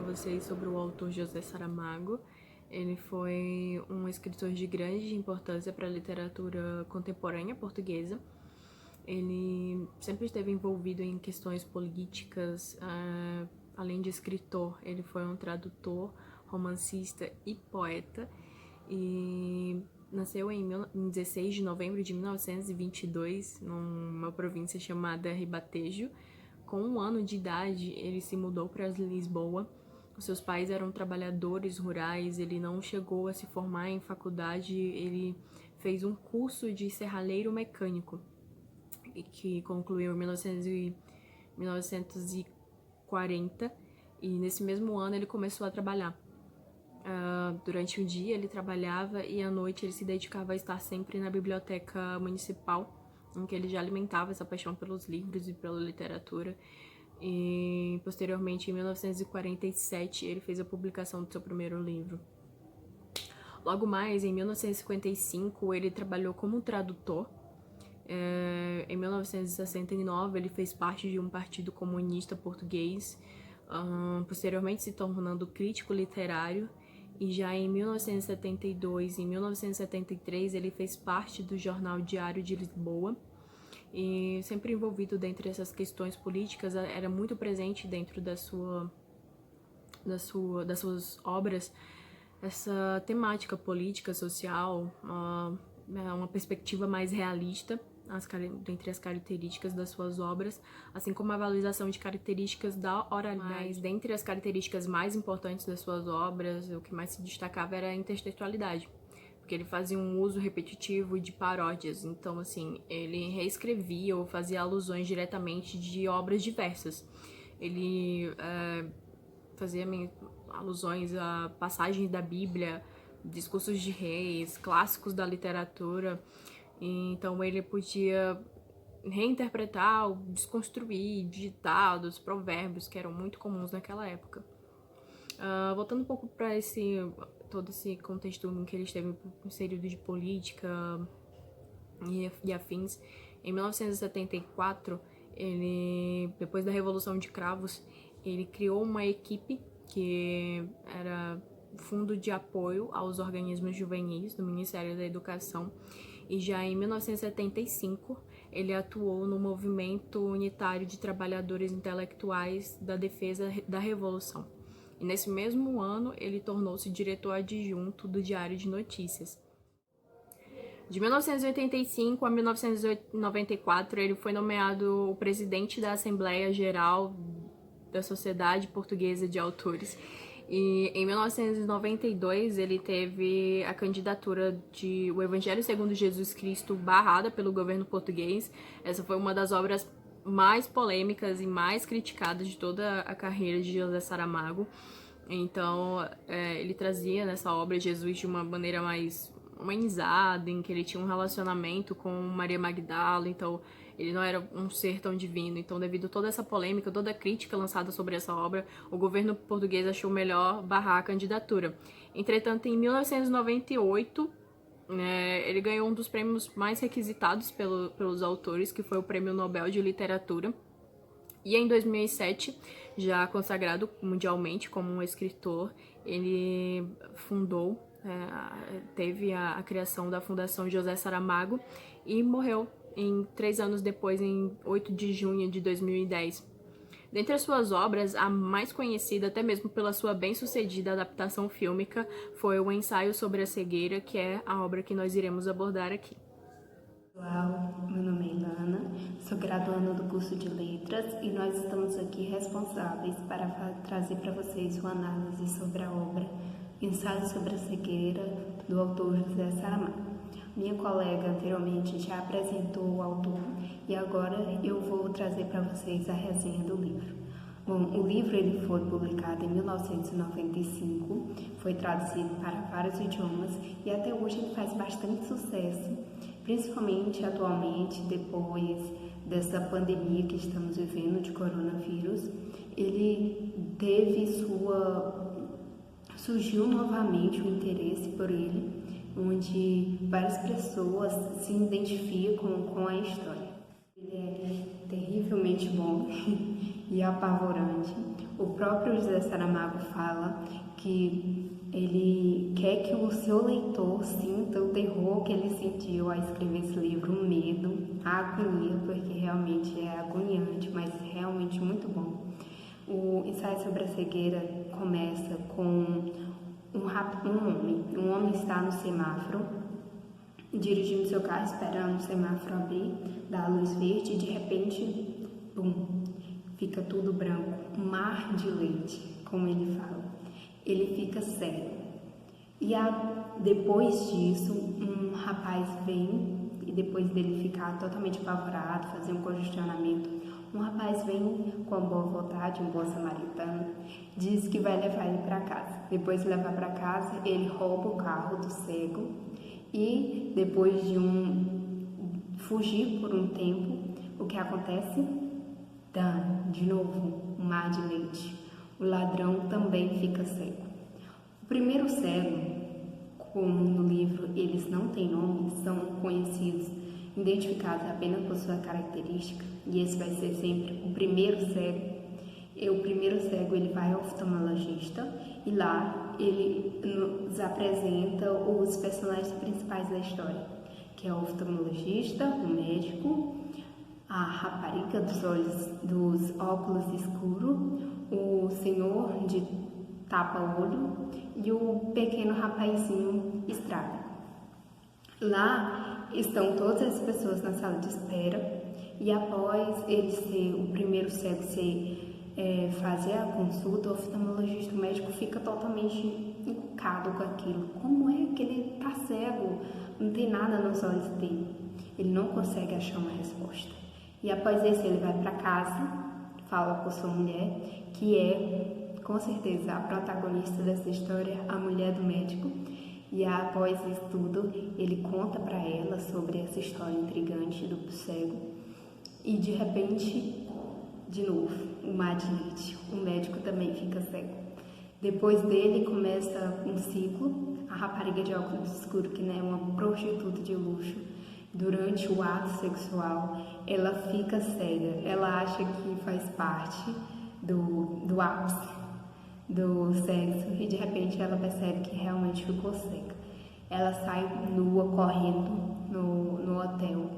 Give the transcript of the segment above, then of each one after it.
vocês sobre o autor José Saramago. Ele foi um escritor de grande importância para a literatura contemporânea portuguesa. Ele sempre esteve envolvido em questões políticas, além de escritor, ele foi um tradutor, romancista e poeta, e nasceu em 16 de novembro de 1922, numa província chamada Ribatejo. Com 1 ano de idade, ele se mudou para Lisboa. Os seus pais eram trabalhadores rurais, ele não chegou a se formar em faculdade, ele fez um curso de serralheiro mecânico, que concluiu em 1940, e nesse mesmo ano ele começou a trabalhar. Durante o dia ele trabalhava e à noite ele se dedicava a estar sempre na biblioteca municipal, em que ele já alimentava essa paixão pelos livros e pela literatura. E posteriormente, em 1947, ele fez a publicação do seu primeiro livro. Logo mais, em 1955, ele trabalhou como tradutor. Em 1969, ele fez parte de um partido comunista português, posteriormente se tornando crítico literário. E já em 1972 e 1973, ele fez parte do jornal Diário de Lisboa. E sempre envolvido dentro dessas questões políticas, era muito presente dentro das suas obras essa temática política, social, uma perspectiva mais realista dentre as características das suas obras, assim como a valorização de características da oralidade. Mas dentre as características mais importantes das suas obras, o que mais se destacava era a intertextualidade, porque ele fazia um uso repetitivo de paródias. Então, assim, ele reescrevia ou fazia alusões diretamente de obras diversas. Ele fazia alusões a passagens da Bíblia, discursos de reis, clássicos da literatura. Então, ele podia reinterpretar, desconstruir ditados, provérbios que eram muito comuns naquela época. Voltando um pouco para todo esse contexto em que ele esteve inserido de política e afins, em 1974, depois da Revolução de Cravos, ele criou uma equipe que era Fundo de Apoio aos Organismos Juvenis do Ministério da Educação, e já em 1975 ele atuou no Movimento Unitário de Trabalhadores Intelectuais da Defesa da Revolução. E nesse mesmo ano, ele tornou-se diretor adjunto do Diário de Notícias. De 1985 a 1994, ele foi nomeado o presidente da Assembleia Geral da Sociedade Portuguesa de Autores. E em 1992, ele teve a candidatura de O Evangelho segundo Jesus Cristo barrada pelo governo português. Essa foi uma das obras mais polêmicas e mais criticadas de toda a carreira de José Saramago. Então, ele trazia nessa obra Jesus de uma maneira mais humanizada, em que ele tinha um relacionamento com Maria Magdala, então ele não era um ser tão divino. Então, devido a toda essa polêmica, toda a crítica lançada sobre essa obra, o governo português achou melhor barrar a candidatura. Entretanto, em 1998, ele ganhou um dos prêmios mais requisitados pelos autores, que foi o Prêmio Nobel de Literatura. E em 2007, já consagrado mundialmente como um escritor, ele teve a criação da Fundação José Saramago e morreu 3 anos depois, em 8 de junho de 2010. Dentre as suas obras, a mais conhecida, até mesmo pela sua bem-sucedida adaptação fílmica, foi o Ensaio sobre a Cegueira, que é a obra que nós iremos abordar aqui. Olá, meu nome é Ilana, sou graduanda do curso de Letras e nós estamos aqui responsáveis para trazer para vocês uma análise sobre a obra Ensaio sobre a Cegueira, do autor José Saramago. Minha colega anteriormente já apresentou o autor e agora eu vou trazer para vocês a resenha do livro. Bom, o livro ele foi publicado em 1995, foi traduzido para vários idiomas e até hoje ele faz bastante sucesso, principalmente atualmente, depois dessa pandemia que estamos vivendo de coronavírus. Ele surgiu novamente o interesse por ele, onde várias pessoas se identificam com a história. Ele é terrivelmente bom e apavorante, O próprio José Saramago fala que ele quer que o seu leitor sinta o terror que ele sentiu ao escrever esse livro, o medo, a agonia, porque realmente é agoniante, mas realmente muito bom. O ensaio sobre a cegueira começa com um homem está no semáforo, dirigindo seu carro, esperando o semáforo abrir, dá a luz verde e de repente, bum, fica tudo branco, um mar de leite, como ele fala. Ele fica cego. E depois disso, um rapaz vem, e depois dele ficar totalmente apavorado, fazer um congestionamento, um rapaz vem com boa vontade, um bom samaritano, diz que vai levar ele para casa. Depois de levar para casa, ele rouba o carro do cego e depois de fugir por um tempo, o que acontece? De novo, um mar de leite. O ladrão também fica cego. O primeiro cego, como no livro eles não têm nome, são conhecidos, identificados apenas por sua característica, e esse vai ser sempre o primeiro cego. O primeiro cego ele vai ao oftalmologista e lá ele nos apresenta os personagens principais da história, que é o oftalmologista, o médico, a rapariga dos óculos escuros, o senhor de tapa-olho e o pequeno rapazinho estrábico. Lá estão todas as pessoas na sala de espera e após o primeiro cego fazer a consulta, o oftalmologista, o médico, fica totalmente encucado com aquilo. Como é que ele está cego? Não tem nada nos olhos dele. Ele não consegue achar uma resposta. E após isso ele vai para casa, fala com sua mulher, que é com certeza a protagonista dessa história, a mulher do médico. E após isso tudo, ele conta para ela sobre essa história intrigante do cego. E de repente, de novo, o mar de leite. O médico também fica cego. Depois dele começa um ciclo. A rapariga de óculos escuros, que é uma prostituta de luxo, durante o ato sexual, ela fica cega. Ela acha que faz parte do ápice do sexo e de repente ela percebe que realmente ficou cega. Ela sai nua correndo no hotel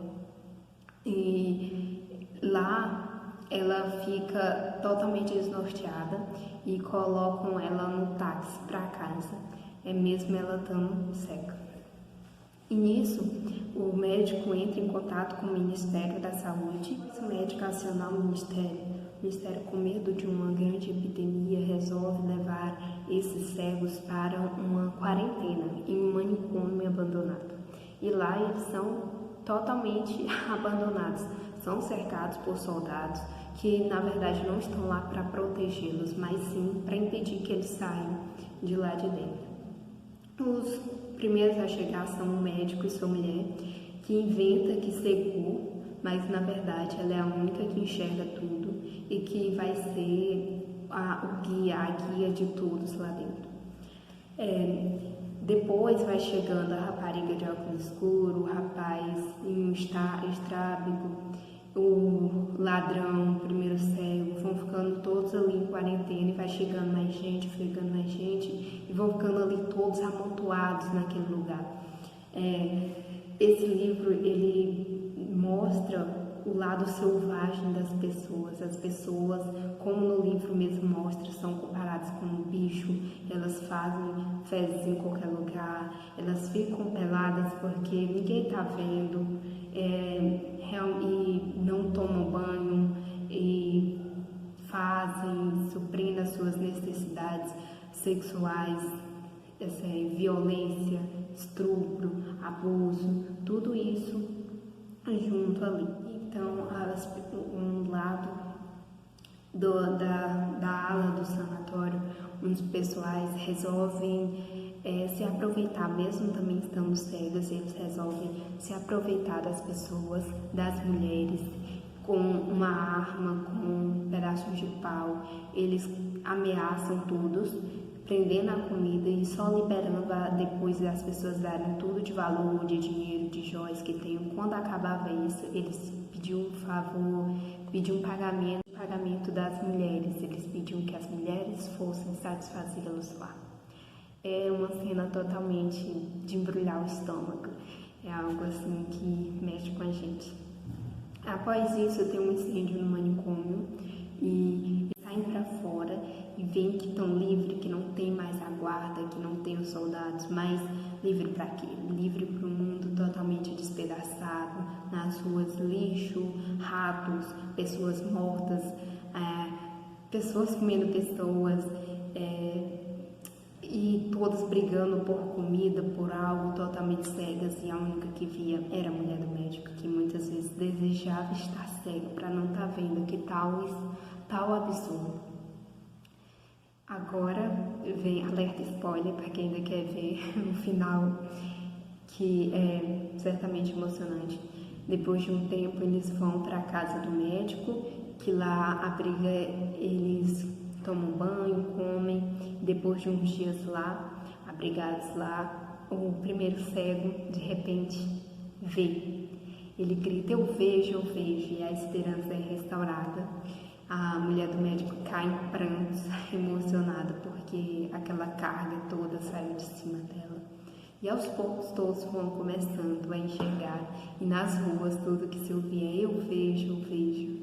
e lá ela fica totalmente desnorteada e colocam ela no táxi para casa, mesmo ela estando cega. E nisso, o médico entra em contato com o Ministério da Saúde. Esse médico aciona o Ministério, com medo de uma grande epidemia, resolve levar esses cegos para uma quarentena em um manicômio abandonado. E lá eles são totalmente abandonados, são cercados por soldados que na verdade não estão lá para protegê-los, mas sim para impedir que eles saiam de lá de dentro. Os primeiros a chegar são o médico e sua mulher, que inventa que cegou, mas na verdade ela é a única que enxerga tudo e que vai ser a guia de todos lá dentro. Depois vai chegando a rapariga de óculos escuro, o rapaz em um estrábico, o ladrão, o primeiro cego, vão ficando todos ali em quarentena e vai chegando mais gente e vão ficando ali todos amontoados naquele lugar. Esse livro, ele mostra o lado selvagem das pessoas. As pessoas, como no livro mesmo mostra, são comparadas com um bicho, elas fazem fezes em qualquer lugar, elas ficam peladas porque ninguém está vendo, e não tomam banho, e suprindo as suas necessidades sexuais, violência, estupro, abuso, tudo isso junto ali. Então, um lado da ala do sanatório, uns pessoais resolvem se aproveitar, mesmo também estando cegas, eles resolvem se aproveitar das pessoas, das mulheres, com uma arma, com um pedaço de pau. Eles ameaçam todos, prendendo a comida e só liberando depois das pessoas darem tudo de valor, de dinheiro, de joias que tenham. Quando acabava isso, eles pediam um favor, pediam um pagamento pagamento das mulheres. Eles pediam que as mulheres fossem satisfazê-los lá. É uma cena totalmente de embrulhar o estômago. É algo assim que mexe com a gente. Após isso, tem um incêndio no manicômio e saem para fora e veem que estão livres, que não tem mais a guarda, que não tem os soldados, mas livre para quê? Livre para o mundo totalmente despedaçado, nas ruas lixo, ratos, pessoas mortas, pessoas comendo pessoas, e todas brigando por comida, por algo, totalmente cegas, e a única que via era a mulher do médico, que muitas vezes desejava estar cega para não estar vendo que tal absurdo. Agora vem alerta spoiler para quem ainda quer ver no final, que é certamente emocionante. Depois de um tempo eles vão para a casa do médico, que lá abriga eles, tomam banho, comem. Depois de uns dias lá, abrigados lá, o primeiro cego de repente vê. Ele grita: eu vejo, e a esperança é restaurada. A mulher do médico cai em prantos, emocionada, porque aquela carga toda saiu de cima dela. E aos poucos todos vão começando a enxergar, e nas ruas tudo que se ouvia é: eu vejo.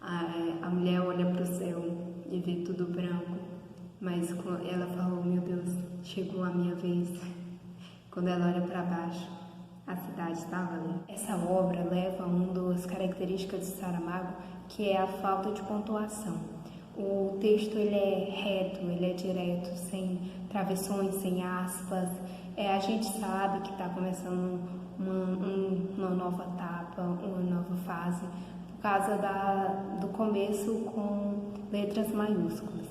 A mulher olha para o céu e vê tudo branco, mas ela falou: meu Deus, chegou a minha vez. Quando ela olha para baixo, a cidade estava ali. Essa obra leva a uma das características de Saramago, que é a falta de pontuação. O texto ele é reto, ele é direto, sem travessões, sem aspas. A gente sabe que está começando uma nova etapa, uma nova fase, por causa do começo com letras maiúsculas.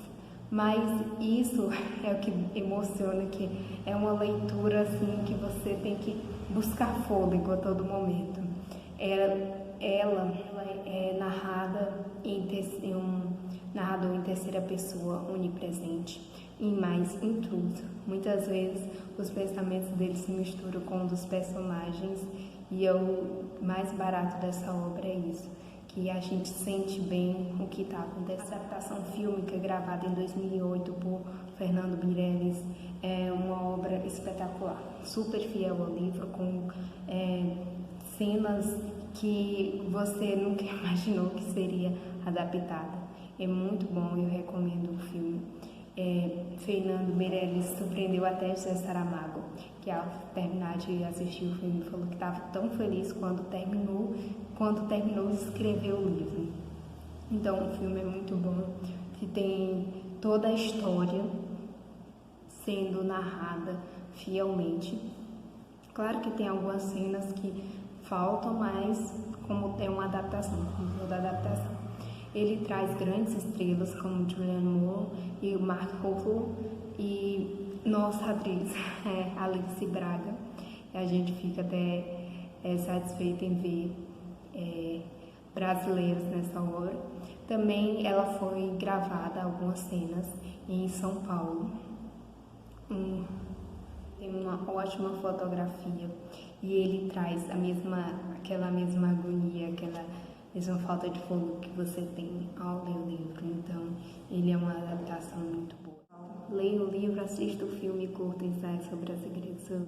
Mas isso é o que emociona, que é uma leitura assim que você tem que buscar fôlego a todo momento. Ela é narrada em um narrador em terceira pessoa, onipresente e mais intruso. Muitas vezes os pensamentos dele se misturam com os dos personagens, e o mais barato dessa obra é isso, que a gente sente bem o que está acontecendo. A adaptação fílmica gravada em 2008 por Fernando Meirelles é uma obra espetacular, super fiel ao livro, com cenas que você nunca imaginou que seria adaptada. É muito bom, eu recomendo o filme. Fernando Meirelles surpreendeu até José Saramago, que ao terminar de assistir o filme falou que estava tão feliz quando terminou de escrever o livro. Então o filme é muito bom, que tem toda a história sendo narrada fielmente. Claro que tem algumas cenas que faltam, mas como tem uma adaptação, como toda adaptação. Ele traz grandes estrelas como Julianne Moore e o Mark Ruffalo e nossa atriz, Alice Braga. A gente fica até satisfeita em ver brasileiros nessa obra. Também ela foi gravada algumas cenas em São Paulo. Tem uma ótima fotografia e ele traz aquela mesma agonia, aquela mesma falta de fogo que você tem ao ler o livro. Então, ele é uma adaptação muito boa. Leia o livro, assista o filme e curta ensaios sobre as igrejas.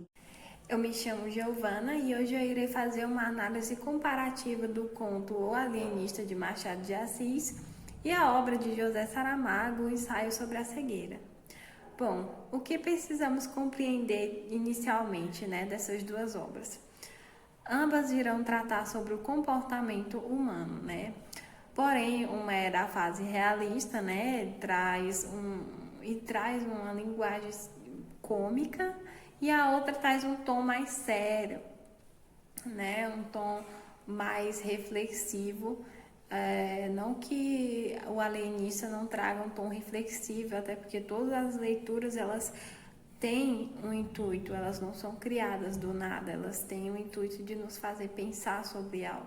Eu me chamo Giovana e hoje eu irei fazer uma análise comparativa do conto O Alienista de Machado de Assis e a obra de José Saramago, O Ensaio sobre a Cegueira. Bom, o que precisamos compreender inicialmente, dessas duas obras? Ambas irão tratar sobre o comportamento humano, Porém, uma é da fase realista, traz uma linguagem cômica, e a outra traz um tom mais sério, um tom mais reflexivo. Não que o Alienista não traga um tom reflexivo, até porque todas as leituras elas têm um intuito, elas não são criadas do nada, elas têm o intuito de nos fazer pensar sobre algo.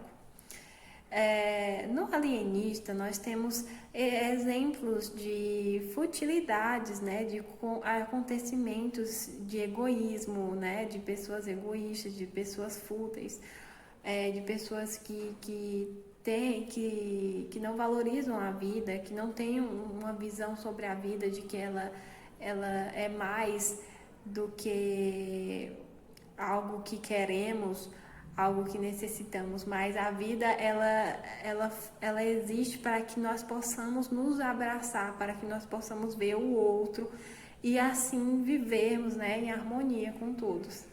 No Alienista nós temos exemplos de futilidades, de acontecimentos de egoísmo, de pessoas egoístas, de pessoas fúteis, de pessoas que que não valorizam a vida, que não têm uma visão sobre a vida de que ela é mais do que algo que queremos, algo que necessitamos, mas a vida ela existe para que nós possamos nos abraçar, para que nós possamos ver o outro e assim vivermos, né, em harmonia com todos.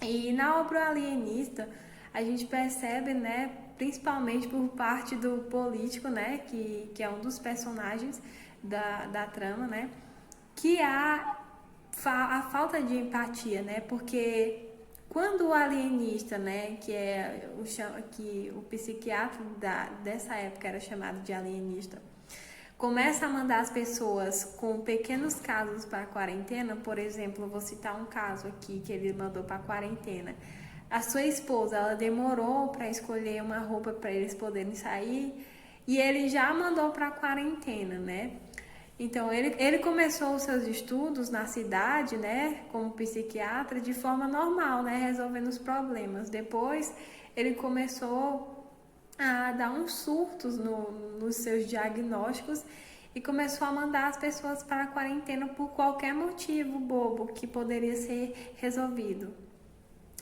E na obra Alienista a gente percebe, né, principalmente por parte do político, né, que é um dos personagens da trama, né, que há a falta de empatia, né, porque quando o alienista, né, que o psiquiatra dessa época era chamado de alienista, começa a mandar as pessoas com pequenos casos para a quarentena, por exemplo, vou citar um caso aqui que ele mandou para a quarentena. A sua esposa, ela demorou para escolher uma roupa para eles poderem sair e ele já mandou para a quarentena, né? Então, ele começou os seus estudos na cidade, né, como psiquiatra, de forma normal, né, resolvendo os problemas. Depois, ele começou a dar uns surtos nos seus diagnósticos e começou a mandar as pessoas para a quarentena por qualquer motivo bobo que poderia ser resolvido.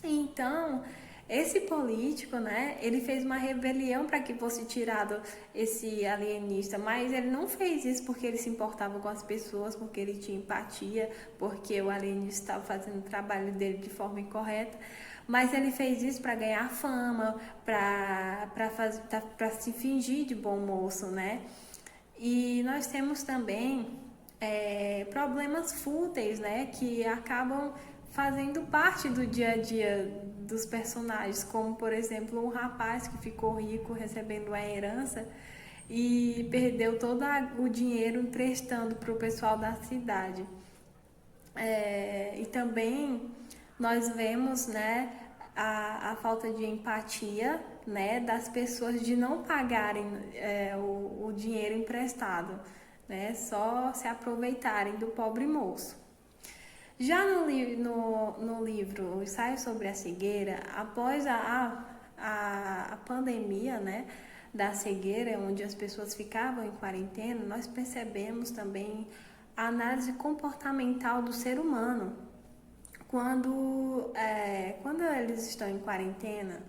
Então, esse político, né, ele fez uma rebelião para que fosse tirado esse alienista, mas ele não fez isso porque ele se importava com as pessoas, porque ele tinha empatia, porque o alienista estava fazendo o trabalho dele de forma incorreta, mas ele fez isso para ganhar fama, para se fingir de bom moço, né? E nós temos também problemas fúteis, né, que acabam fazendo parte do dia a dia dos personagens, como por exemplo um rapaz que ficou rico recebendo a herança e perdeu todo o dinheiro emprestando para o pessoal da cidade. E também nós vemos, né, a falta de empatia, né, das pessoas de não pagarem o dinheiro emprestado, né, só se aproveitarem do pobre moço. Já no livro O Ensaio sobre a Cegueira, após a pandemia, né, da cegueira, onde as pessoas ficavam em quarentena, nós percebemos também a análise comportamental do ser humano. Quando eles estão em quarentena,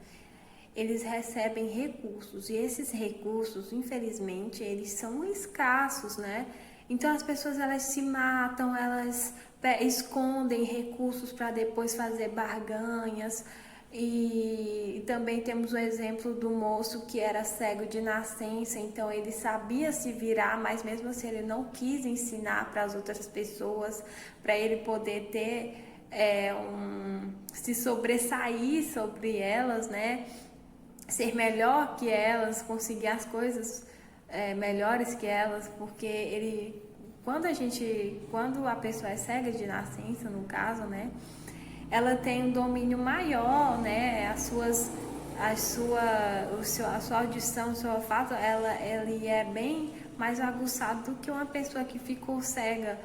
eles recebem recursos e esses recursos, infelizmente, eles são escassos, né? Então as pessoas elas se matam, elas escondem recursos para depois fazer barganhas. E também temos o exemplo do moço que era cego de nascença, então ele sabia se virar, mas mesmo assim ele não quis ensinar para as outras pessoas, para ele poder ter se sobressair sobre elas, né? Ser melhor que elas, conseguir as coisas melhores que elas, porque quando a pessoa é cega de nascença, no caso, né, ela tem um domínio maior, né, a sua audição, o seu olfato, ele é bem mais aguçado do que uma pessoa que ficou cega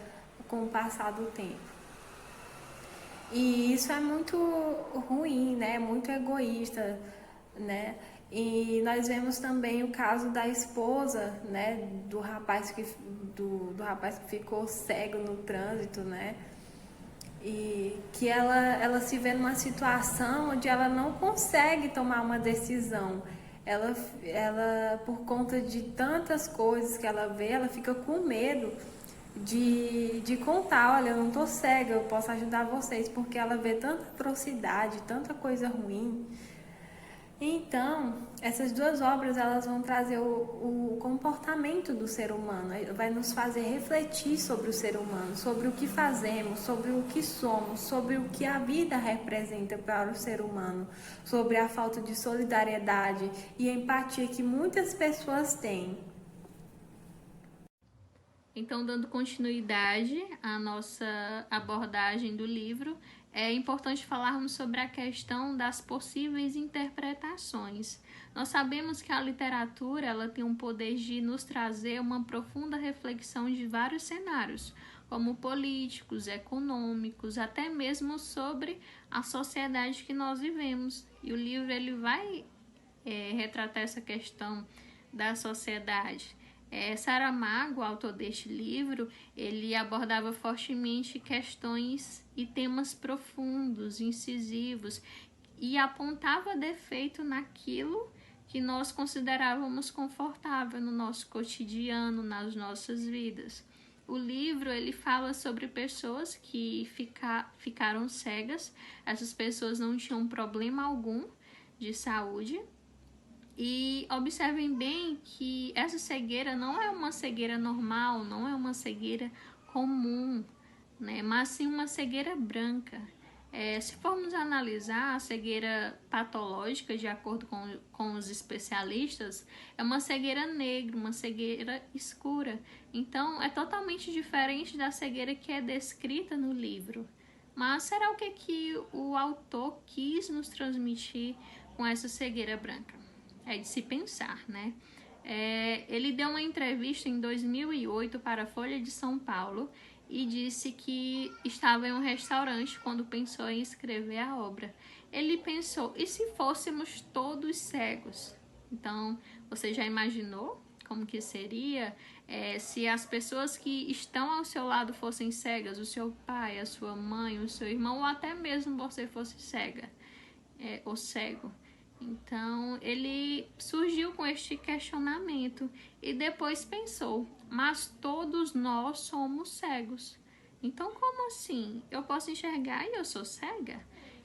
com o passar do tempo. E isso é muito ruim, né, muito egoísta, né? E nós vemos também o caso da esposa, né, do rapaz que ficou cego no trânsito, né? E que ela se vê numa situação onde ela não consegue tomar uma decisão. Ela por conta de tantas coisas que ela vê, ela fica com medo de contar, olha, eu não tô cega, eu posso ajudar vocês, porque ela vê tanta atrocidade, tanta coisa ruim. Então, essas duas obras elas vão trazer o comportamento do ser humano, vai nos fazer refletir sobre o ser humano, sobre o que fazemos, sobre o que somos, sobre o que a vida representa para o ser humano, sobre a falta de solidariedade e empatia que muitas pessoas têm. Então, dando continuidade à nossa abordagem do livro, é importante falarmos sobre a questão das possíveis interpretações. Nós sabemos que a literatura ela tem um poder de nos trazer uma profunda reflexão de vários cenários, como políticos, econômicos, até mesmo sobre a sociedade que nós vivemos. E o livro ele vai retratar essa questão da sociedade. Saramago, autor deste livro, ele abordava fortemente questões e temas profundos, incisivos, e apontava defeito naquilo que nós considerávamos confortável no nosso cotidiano, nas nossas vidas. O livro ele fala sobre pessoas que ficaram cegas. Essas pessoas não tinham problema algum de saúde. E observem bem que essa cegueira não é uma cegueira normal, não é uma cegueira comum, né? Mas sim uma cegueira branca. Se formos analisar a cegueira patológica, de acordo com os especialistas, é uma cegueira negra, uma cegueira escura. Então, é totalmente diferente da cegueira que é descrita no livro. Mas será o que o autor quis nos transmitir com essa cegueira branca? É de se pensar, né? Ele deu uma entrevista em 2008 para a Folha de São Paulo e disse que estava em um restaurante quando pensou em escrever a obra. Ele pensou, e se fôssemos todos cegos? Então, você já imaginou como que seria se as pessoas que estão ao seu lado fossem cegas, o seu pai, a sua mãe, o seu irmão, ou até mesmo você fosse cega ou cego? Então, ele surgiu com este questionamento e depois pensou, mas todos nós somos cegos. Então, como assim? Eu posso enxergar e eu sou cega?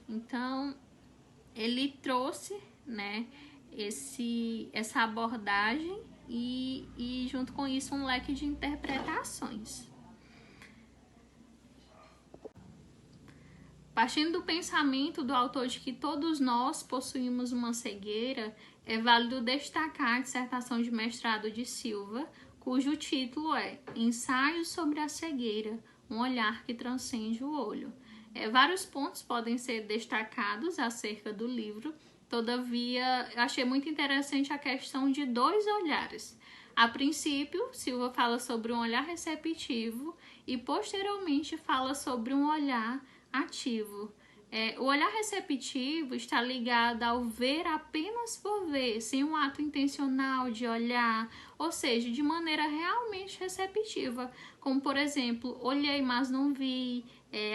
Então, ele trouxe, né, essa abordagem e junto com isso um leque de interpretações. Partindo do pensamento do autor de que todos nós possuímos uma cegueira, é válido destacar a dissertação de mestrado de Silva, cujo título é Ensaios sobre a Cegueira, um olhar que transcende o olho. Vários pontos podem ser destacados acerca do livro, todavia, eu achei muito interessante a questão de dois olhares. A princípio, Silva fala sobre um olhar receptivo e, posteriormente, fala sobre um olhar ativo. O olhar receptivo está ligado ao ver apenas por ver, sem um ato intencional de olhar, ou seja, de maneira realmente receptiva, como por exemplo, olhei, mas não vi,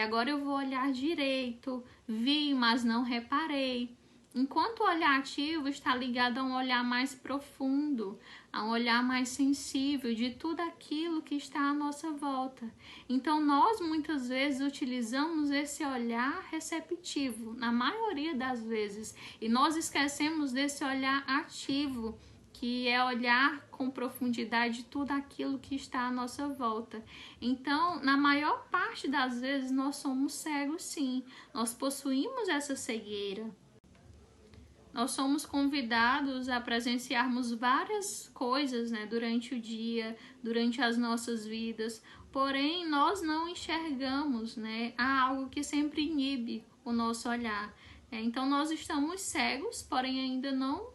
agora eu vou olhar direito, vi, mas não reparei. Enquanto o olhar ativo está ligado a um olhar mais profundo, a um olhar mais sensível de tudo aquilo que está à nossa volta. Então, nós muitas vezes utilizamos esse olhar receptivo, na maioria das vezes, e nós esquecemos desse olhar ativo, que é olhar com profundidade tudo aquilo que está à nossa volta. Então, na maior parte das vezes, nós somos cegos, sim. Nós possuímos essa cegueira. Nós somos convidados a presenciarmos várias coisas, né, durante o dia, durante as nossas vidas, porém nós não enxergamos, né, há algo que sempre inibe o nosso olhar. Então nós estamos cegos, porém ainda não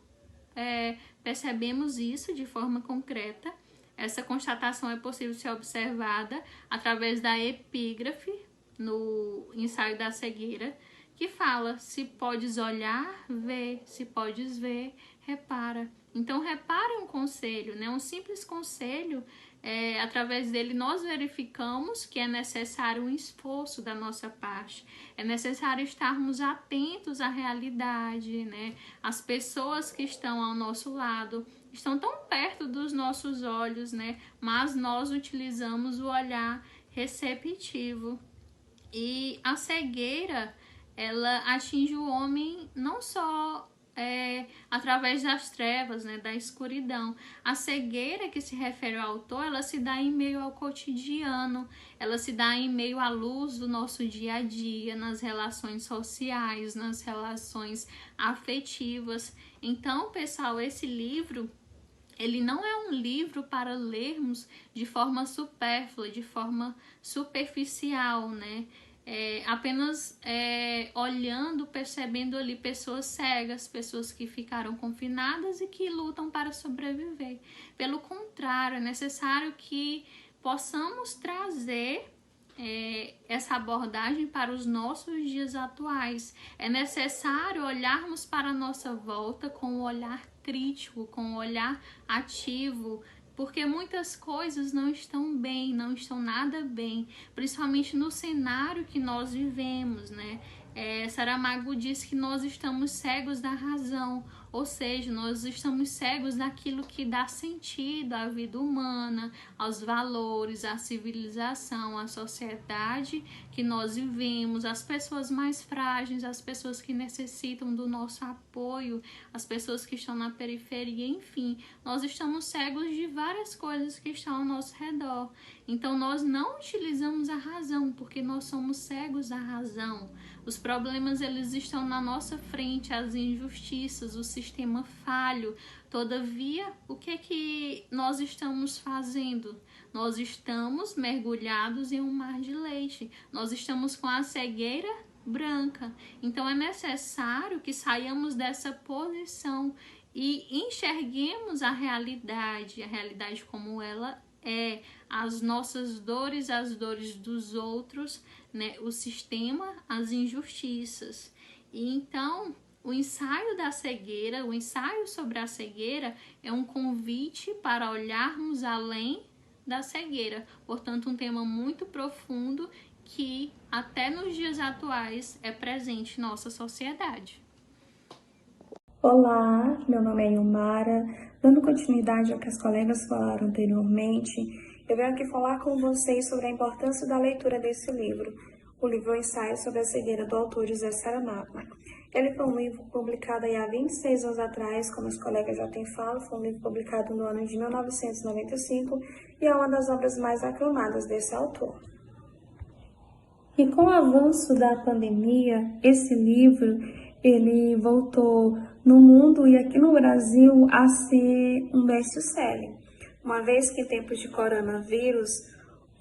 percebemos isso de forma concreta. Essa constatação é possível ser observada através da epígrafe no ensaio da cegueira, que fala, se podes olhar, vê, se podes ver, repara. Então, repare um conselho, né? Um simples conselho, através dele nós verificamos que é necessário um esforço da nossa parte, é necessário estarmos atentos à realidade, né? As pessoas que estão ao nosso lado estão tão perto dos nossos olhos, né? Mas nós utilizamos o olhar receptivo. E a cegueira, ela atinge o homem não só através das trevas, né, da escuridão. A cegueira que se refere ao autor, ela se dá em meio ao cotidiano, ela se dá em meio à luz do nosso dia a dia, nas relações sociais, nas relações afetivas. Então, pessoal, esse livro, ele não é um livro para lermos de forma supérflua, de forma superficial, né? Apenas olhando, percebendo ali pessoas cegas, pessoas que ficaram confinadas e que lutam para sobreviver. Pelo contrário, é necessário que possamos trazer essa abordagem para os nossos dias atuais. É necessário olharmos para a nossa volta com um olhar crítico, com um olhar ativo, porque muitas coisas não estão bem, não estão nada bem, principalmente no cenário que nós vivemos, né? Saramago diz que nós estamos cegos da razão, ou seja, nós estamos cegos daquilo que dá sentido à vida humana, aos valores, à civilização, à sociedade que nós vivemos, às pessoas mais frágeis, às pessoas que necessitam do nosso apoio, às pessoas que estão na periferia, enfim, nós estamos cegos de várias coisas que estão ao nosso redor. Então nós não utilizamos a razão, porque nós somos cegos da razão. Os problemas, eles estão na nossa frente, as injustiças, o sistema falho. Todavia, o que é que nós estamos fazendo? Nós estamos mergulhados em um mar de leite. Nós estamos com a cegueira branca. Então é necessário que saiamos dessa posição e enxerguemos a realidade como ela é, as nossas dores, as dores dos outros, né? O sistema, as injustiças. E então, o ensaio da cegueira, o ensaio sobre a cegueira é um convite para olharmos além da cegueira. Portanto, um tema muito profundo que até nos dias atuais é presente em nossa sociedade. Olá, meu nome é Ilmara. Dando continuidade ao que as colegas falaram anteriormente, eu venho aqui falar com vocês sobre a importância da leitura desse livro, o livro O Ensaio sobre a Cegueira, do autor José Saramago. Ele foi um livro publicado há 26 anos atrás, como as colegas já têm falado, foi um livro publicado no ano de 1995 e é uma das obras mais aclamadas desse autor. E com o avanço da pandemia, esse livro ele voltou no mundo e aqui no Brasil a ser um best-seller, uma vez que em tempos de coronavírus,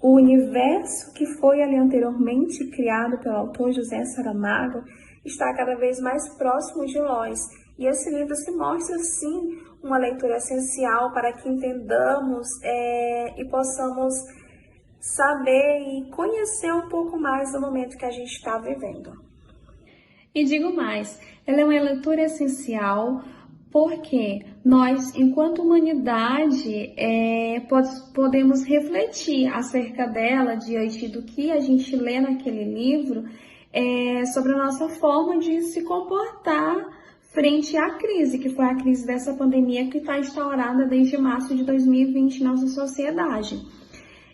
o universo que foi ali anteriormente criado pelo autor José Saramago está cada vez mais próximo de nós. E esse livro se mostra, sim, uma leitura essencial para que entendamos e possamos saber e conhecer um pouco mais do momento que a gente está vivendo. E digo mais, ela é uma leitura essencial porque nós, enquanto humanidade, podemos refletir acerca dela diante do que a gente lê naquele livro, sobre a nossa forma de se comportar frente à crise, que foi a crise dessa pandemia que está instaurada desde março de 2020 na nossa sociedade.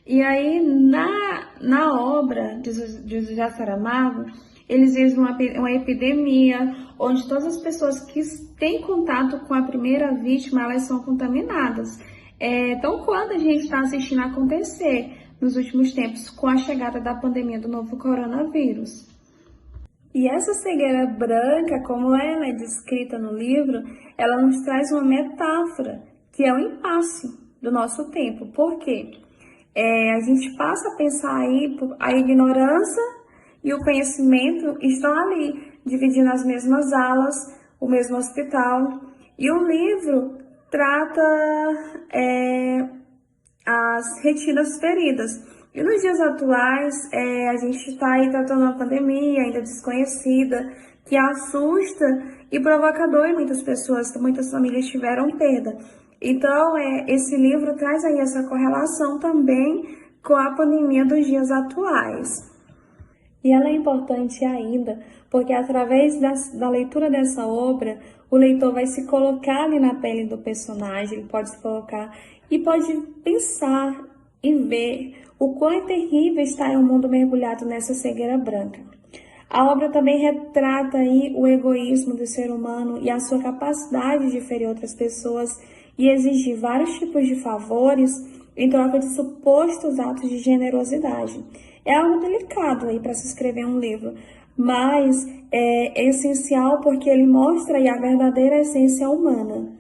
E aí, na obra de José Saramago, eles vivem uma epidemia, onde todas as pessoas que têm contato com a primeira vítima, elas são contaminadas. Então, quando a gente está assistindo acontecer nos últimos tempos, com a chegada da pandemia do novo coronavírus. E essa cegueira branca, como ela é descrita no livro, ela nos traz uma metáfora, que é o impasse do nosso tempo. Por quê? A gente passa a pensar aí, a ignorância e o conhecimento estão ali, dividindo as mesmas alas, o mesmo hospital. E o livro trata as retinas feridas. E nos dias atuais, a gente está aí tratando uma pandemia ainda desconhecida, que assusta e provocador em muitas pessoas, que muitas famílias tiveram perda. Então, esse livro traz aí essa correlação também com a pandemia dos dias atuais. E ela é importante ainda porque através da leitura dessa obra, o leitor vai se colocar ali na pele do personagem, ele pode se colocar e pode pensar e ver o quão é terrível está em um mundo mergulhado nessa cegueira branca. A obra também retrata aí o egoísmo do ser humano e a sua capacidade de ferir outras pessoas e exigir vários tipos de favores em troca de supostos atos de generosidade. É algo delicado aí para se escrever um livro, mas é essencial porque ele mostra aí a verdadeira essência humana.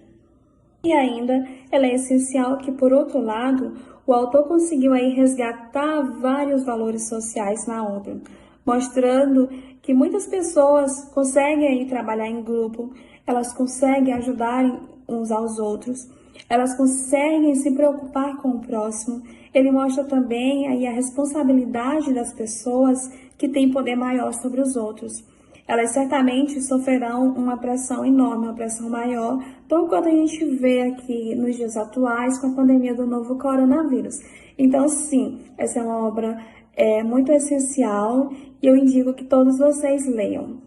E ainda, ela é essencial que, por outro lado, o autor conseguiu aí resgatar vários valores sociais na obra, mostrando que muitas pessoas conseguem aí trabalhar em grupo, elas conseguem ajudar uns aos outros. elas conseguem se preocupar com o próximo. Ele mostra também aí a responsabilidade das pessoas que têm poder maior sobre os outros. Elas certamente sofrerão uma pressão enorme, uma pressão maior, tão quanto a gente vê aqui nos dias atuais com a pandemia do novo coronavírus. Então, sim, essa é uma obra muito essencial e eu indico que todos vocês leiam.